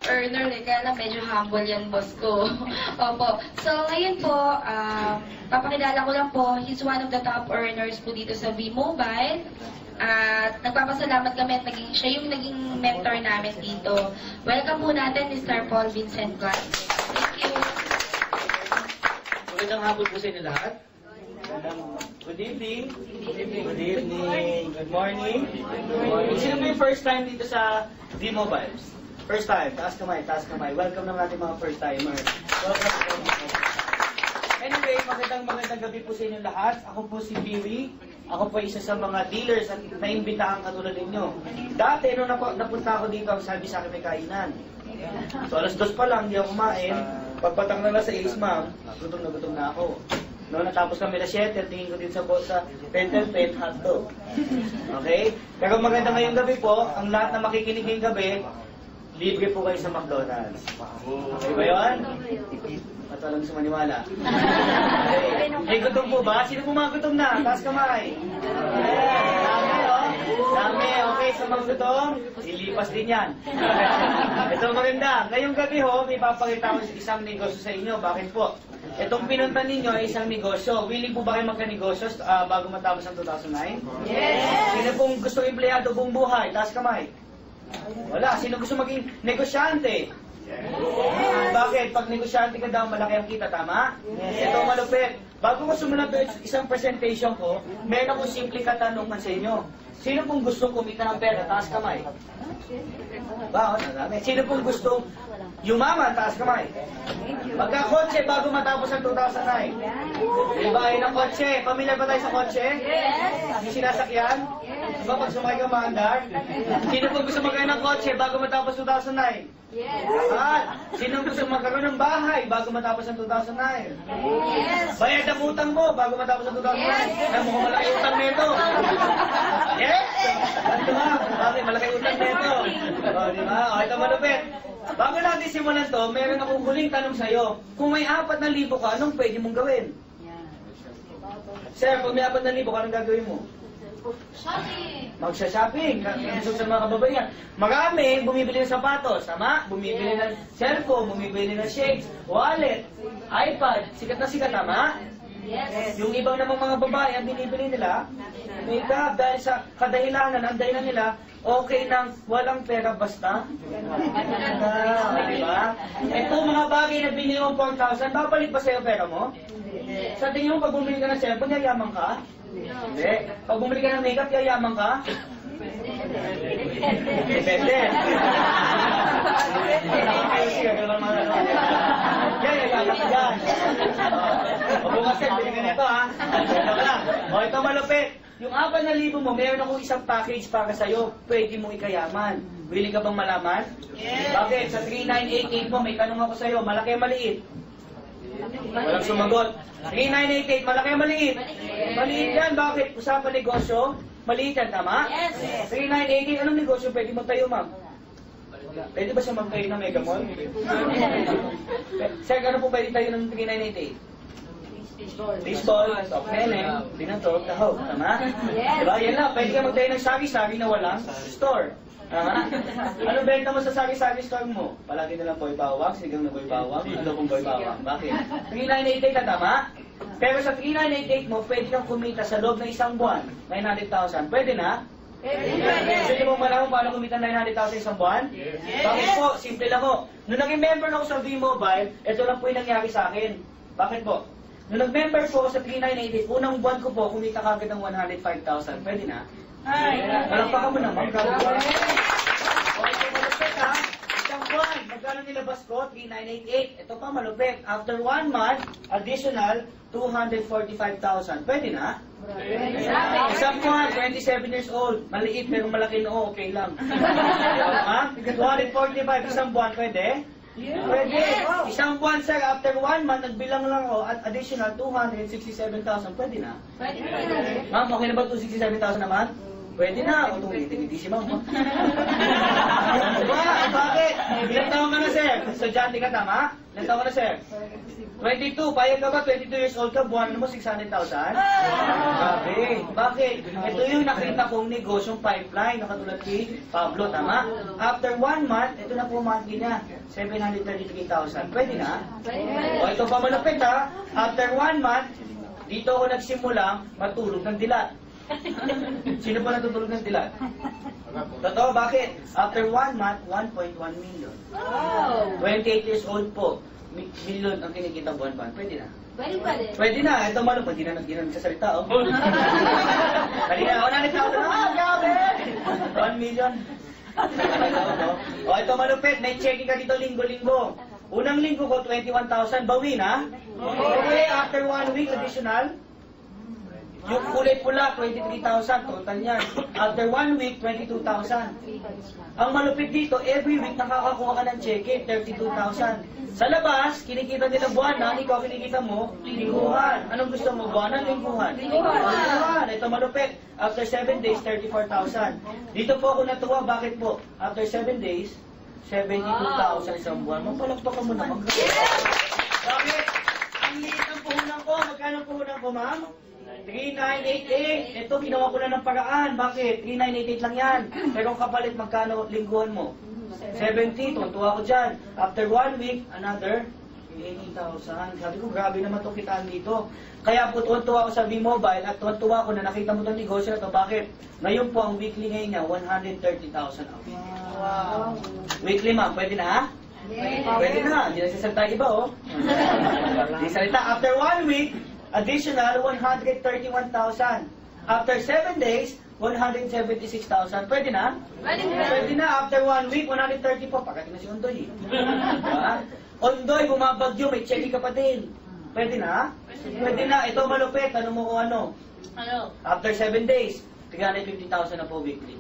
earner eh, kaya lang medyo humble yan, boss ko. Opo. So, ngayon po, papakilala ko lang po, he's one of the top earners po dito sa V-Mobile. At nagpapasalamat kami at siya yung naging mentor namin dito. Welcome po natin, Mr. Paul Vincent Vázquez. Thank you. Magandang hapon po sa inyo lahat. Good evening. Good evening. Good morning. Sino ba yung first time dito sa V-Mobile? First time. Taas kamay, taas kamay. Welcome ng ating mga first timer. Welcome. Anyway, magandang gabi po sa inyo lahat. Ako po si Biwi. Ako po isa sa mga dealers at naimbitahan katulad ninyo. Dati, nung napunta ako dito, ang sabi sa akin may kainan. So, alas 2 pa lang, hindi ako kumain. Pagpatang na sa 6, ma'am, gutom na ako. No, natapos kami na 7, tingin ko din sa Pentel Pen hotdog. Okay? Pero maganda ngayong gabi po, ang lahat na makikinig ngayong gabi, libre po kayo sa McDonald's. Okay ba yun? At walang gusto maniwala. Okay. May gutom po ba? Sino po mga gutom na? Taas kamay. Dami, oh. Dami. Okay, sa mga gutom, ilipas din yan. Ito maganda. Ngayong gabi ho, may papakita ko isang negosyo sa inyo. Bakit po? Itong pinunta ninyo ay isang negosyo. Willing po ba kayo magka-negosyo bago matapos ang 2009? Yes! Sino pong gusto empleyado buong buhay? Taas kamay. Wala. Sino gusto maging negosyante? Yes. Bakit? Pag negosyante ka daw, malaki ang kita, tama? Yes. Ito malupit. Bago ko sumulat isang presentation ko, meron akong simple katanungan sa inyo. Sino pong gusto kumita ng pera? Taas kamay. Bakit? Sino pong gusto yumaman? Taas kamay. Magka-kotse bago matapos ang 2009. Diba kayo ng kotse? Pamilyar ba tayo sa kotse? Yes. Yung sinasakyan? Diba pag sumakay ka maandar? Sino pong gusto magkaroon ng kotse bago matapos 2009? Yes. At sino gusto magkaroon ng bahay bago matapos ang 2009? Yes. Bayad ang utang mo bago matapos ang 2009? Yes. Ay, mukhang malaki utang nito. Yes? Diba? Okay, malaki utang nito. O, diba? O, ito malupit. Bago natin simulan to, meron akong huling tanong sa'yo. Kung may 4,000 ka, anong pwede mong gawin? Sir, kung may 4,000 ka, anong gagawin mo? Shopping! Magsha-shopping. Gusto sa mga kababaihan. Marami, bumibili ng sapatos, tama? Bumibili ng cellphone, bumibili ng shakes, wallet, iPad. Sikat na sikat, tama? Yes. Yung ibang namang mga babae, ang binibili nila, makeup, dahil sa kadahilanan, ang dahilan nila, okay nang walang pera basta. Diba? Ito mga bagay na binili mo 4,000, babalik ba sa'yo pera mo? Sa tingin mo, pag bumili ka ng cellphone, yayaman ka? Hindi. Pag bumili ka ng makeup, yayaman ka? Depende. Yayaman ka dyan. O bukas yan, bili ka nito ha. O ito malupit. Yung 4,000 mo, meron akong isang package para sa'yo. Pwede mo ikayaman. Willing ka bang malaman? Yes. Bakit? Sa 3988 mo, may tanong ako sa'yo. Malaki o maliit? Walang sumagot. 3988, malaki o maliit? Maliit yan. Bakit? Usapan negosyo? Maliit yan, tama? Yes. 3988, anong negosyo pwede mo tayo, ma'am? Pwede ba siya magtayo ng Mega Mall? Sir, ano po pwede tayo ng 3988? Baseball, soft nene, pinantok, tahaw, tama? Yes. Diba? Yan lang, pwede ka magtayo ng sari-sari na walang store. Tama? Ano benta mo sa sari-sari store mo? Palagi na lang boy bawang, sigang na boy bawang, ano pong boy bawang. Bakit? 3988 na tama? Pero sa 3988 mo, pwede kang kumita sa loob ng isang buwan, 900,000. Pwede na? Gusto niyo mong malaman paano kumita 900,000 isang buwan? Yes. Bakit po? Simple lang ho. Nung naging member ako sa V-Mobile, ito lang po yung nangyari sa akin. Bakit po? Nung nag-member po ako sa 3988, unang buwan ko po, kumita kagad ng 105,000. Pwede na? Ay! Malakpakan mo naman. Okay, so malupit ha. Isang buwan, magkano nilabas ko? 3988. Ito pa malupit. After 1 month, additional 245,000. Pwede na? Isang buwan, 27 years old. Maliit pero malaki noo, okay lang. Ha? 245 isang buwan, pwede? Pwede. Isang buwan, sir, after 1 month, nagbilang lang ako at additional 267,000. Pwede na? Pwede na. Ma'am, okay na ba 267,000 naman? Pwede na. O, tumitig, hindi si ma'am. Diba? Bakit? Ilang taon ka na, sir? Estudyante ka, tama? Ilan taon ka na, sir? 22. Payag ka ba? 22 years old ka, buwan mo 600,000? Grabe. Bakit? Ito yung nakita kong negosyong pipeline, nakatulad kay Pablo, tama? After 1 month, ito na po monthly niya, 733,000. Pwede na? O, ito pa malapit ha. After 1 month, dito ako nagsimulang matulog ng dilat. Sino pa natutulog ng dilat? Totoo, bakit? After 1 month, 1.1 million. 28 years old po, million ang kinikita buwan-buwan. Pwede na? Pwede na. Ito malo, hindi na nagsasalita, oh. Kanina, 100,000. Grabe! 1 million. O, ito malupit. May checking ka dito linggo-linggo. Unang linggo ko, 21,000. Bawi na? Okay, after 1 week, additional. Yung kulay pula, 23,000. Total yan. After 1 week, 22,000. Ang malupit dito, every week nakakakuha ka ng cheque, 32,000. Sa labas, kinikita nila buwanan, ikaw kinikita mo, lingguhan. Anong gusto mo, buwanan, lingguhan? Lingguhan. Ito malupit. After 7 days, 34,000. Dito po ako natuwa. Bakit po? After 7 days, 72,000 isang buwan. Mapalagpakan mo naman. Bakit? Ang liit ng puhunan ko. Magkano ang puhunan ko, ma'am? 3,988. Ito, ginawa ko na ng paraan. Bakit? 3,988 lang yan. Pero ang kapalit, magkano lingguhan mo? 70. Tuwa ko dyan. After 1 week, another 80,000. Sabi ko, grabe naman itong kitaan dito. Kaya po, tuwa ko sa V-Mobile at tuwa ko na nakita mo itong negosyo na ito. Bakit? Ngayon po, ang weekly ngayon niya, 130,000 a week. Wow. Weekly, ma'am. Pwede na, ha? Yes. Pwede na. Hindi na sasalita iba, oh. Hindi salita. After 1 week, additional 131,000. After 7 days, 176,000. Pwede na? Pwede na. After 1 week, 130 po. Pagkating na si Ondoy. Diba? Ondoy, bumabagyo, may check ka pa din. Pwede na? Pwede na. Ito malupit. Ano mo kung ano? After 7 days, 350,000 na po weekly.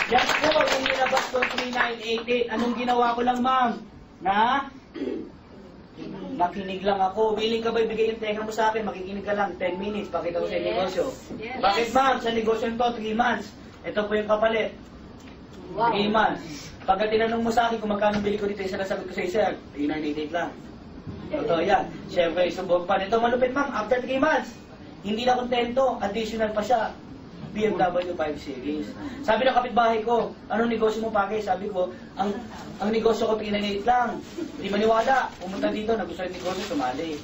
Yan po, yung nilabas ko 3,988. Anong ginawa ko lang, ma'am? Makinig lang ako. Willing ka ba ibigay yung tenga mo sa akin? Makikinig ka lang. 10 minutes. Pakita ko sa negosyo. Bakit, ma'am? Sa negosyo nito, 3 months. Ito po yung kapalit. 3 months. Pagka tinanong mo sa akin kung magkano bili ko dito, yung sinasabi ko sa sir, 3,988 lang. Totoo yan. Siyempre, isubog pa. Ito malupit, ma'am. After 3 months, hindi na kontento. Additional pa siya. BMW 5 Series. Sabi ng kapitbahay ko, anong negosyo mo, Pake? Sabi ko, ang negosyo ko 398 lang. Hindi maniwala. Pumunta dito, nagustuhan yung negosyo, sumali.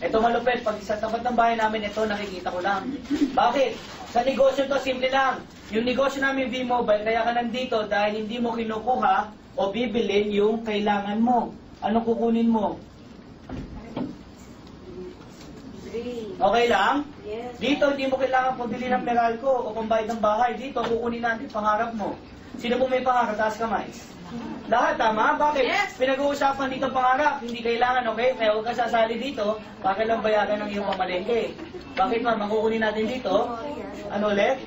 Ito malupit, pag sa tapat ng bahay namin, ito nakikita ko lang. Bakit? Sa negosyo to, simple lang. Yung negosyo namin V-Mobile, kaya ka nandito dahil hindi mo kinukuha o bibilin yung kailangan mo. Anong kukunin mo? Okay lang? Yes. Dito, hindi mo kailangan pabili ng Meralco o pambayad ng bahay. Dito, kukunin natin pangarap mo. Sino po may pangarap? Taas kamay. Lahat, tama? Bakit? Yes. Pinag-uusapan dito pangarap. Hindi kailangan, okay? Kaya huwag ka sasali dito. Bakit lang bayaran ng iyong pamalengke? Bakit, ma'am? Makukunin natin dito? Ano ulit?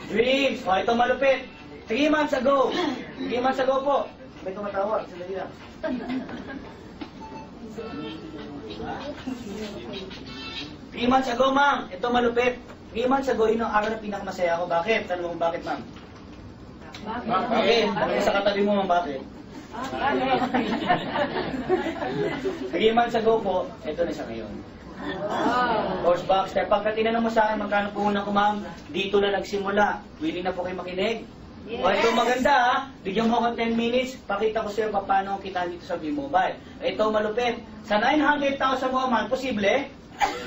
Dreams. O, ito malupit. 3 months ago. 3 months ago po. May tumatawag. Sandali lang. 3 months ago, ma'am. Ito malupit. 3 months ago, yun ang araw na pinakamasaya ko. Bakit? Tanong mo bakit, ma'am? Bakit? Bakit sa katabi mo, ma'am, bakit? 3 months ago po, ito na siya ngayon. Horse Baxter. Pagka tinanong mo sa akin, magkano puhunan ko, ma'am? Dito na nagsimula. Willing na po kayo makinig? O, ito maganda, ha? Bigyan mo ako 10 minutes, pakita ko sa'yo paano ang kita dito sa V-Mobile. Ito malupit. Sa 900,000 mo, ma'am, posible?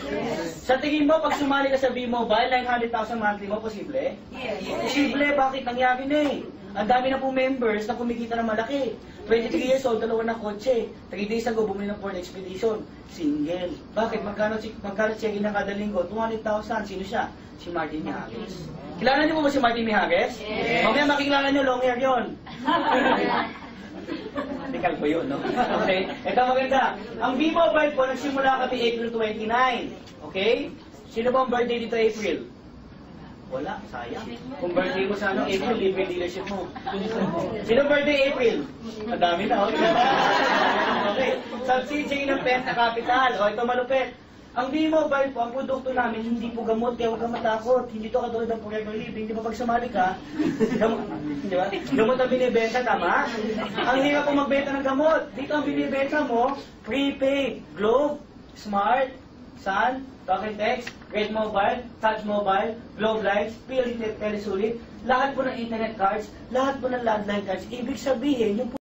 Yes. Sa tingin mo, pag sumali ka sa V-Mobile, 900,000 monthly mo, posible? Yes. Posible, bakit? Nangyari na eh. Ang dami na pong members na kumikita ng malaki. 23 years old, 2 na kotse. 3 days ago, bumili ng Ford Expedition. Single. Bakit? Magkano check-in na kada linggo? 200,000. Sino siya? Si Martin Mijares. Kilala niyo po ba si Martin Mijares? Yes. Mamaya makikilala niyo, long hair yun. Tikal ko yun, no? Okay? Ito maganda. Ang V-Mobile po, nagsimula kami April 29. Okay? Sino ba ang birthday dito April? Wala, sayang. Kung birthday mo sa ano, April, libre dealership mo. Sino birthday April? Madami na, okay? Okay. Subsidiary ng Penta Capital. O, ito malupit. Ang B-Mobile po, ang produkto namin, hindi po gamot, kaya huwag kang matakot. Hindi to katulad ng Forever Living. Di ba pag sumali ka, di ba? Gamot ang binibenta, tama? Ang hirap po magbenta ng gamot. Dito ang binibenta mo, prepaid, Globe, Smart, Sun, Talk and Text, Great Mobile, Touch Mobile, Globe Lights, PLDT Telesulit, lahat po ng internet cards, lahat po ng landline cards. Ibig sabihin, yung